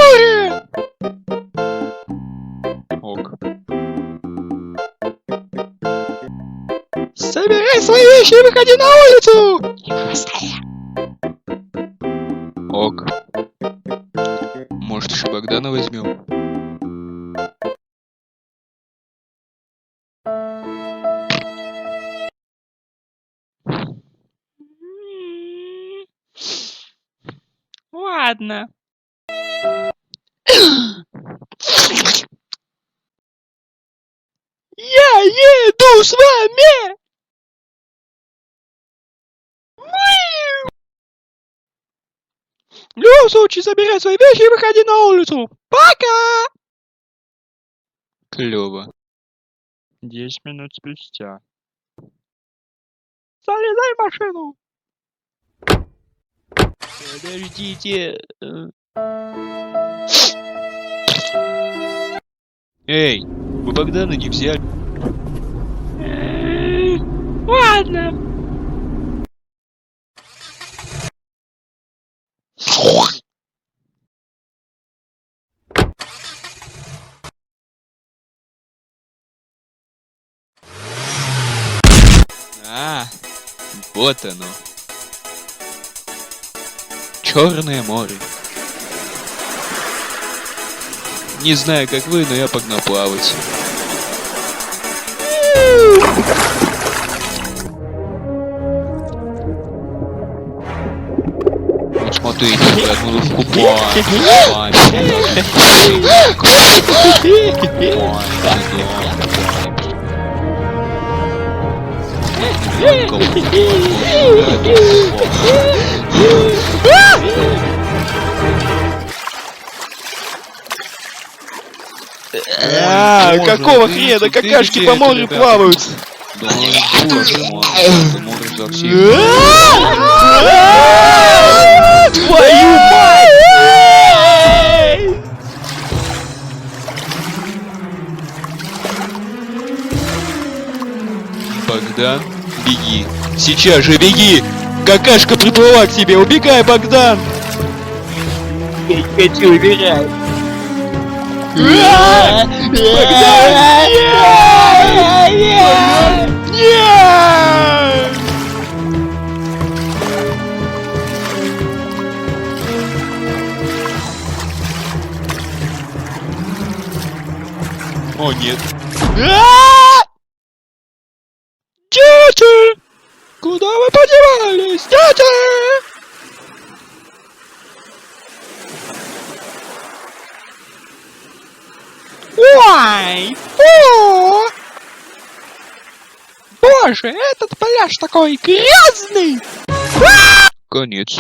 море! Ок. Собирай свои вещи и выходи на улицу! Ок. Может, еще Богдана возьмем? Ладно. Я еду с вами! В любом случае, забирай свои вещи и выходи на улицу. Пока! Клево. 10 минут спустя. Залезай в машину! Подождите. Эй, вы Богдана не взяли? Ладно. А, вот оно. Черное море. Не знаю, как вы, но я погнал плавать. Вот смотрите, я буду в купаться. Какого хрена какашки по морю плавают? Твою мать! Богдан, беги. Сейчас же беги! Какашка приплыла к тебе! Убегай, Богдан! Я не хочу убегать. Богдан! Нет! Нет! О, нет. Дети! Куда вы подевались, дети? Ой! О! Боже, этот пляж такой грязный! Конец.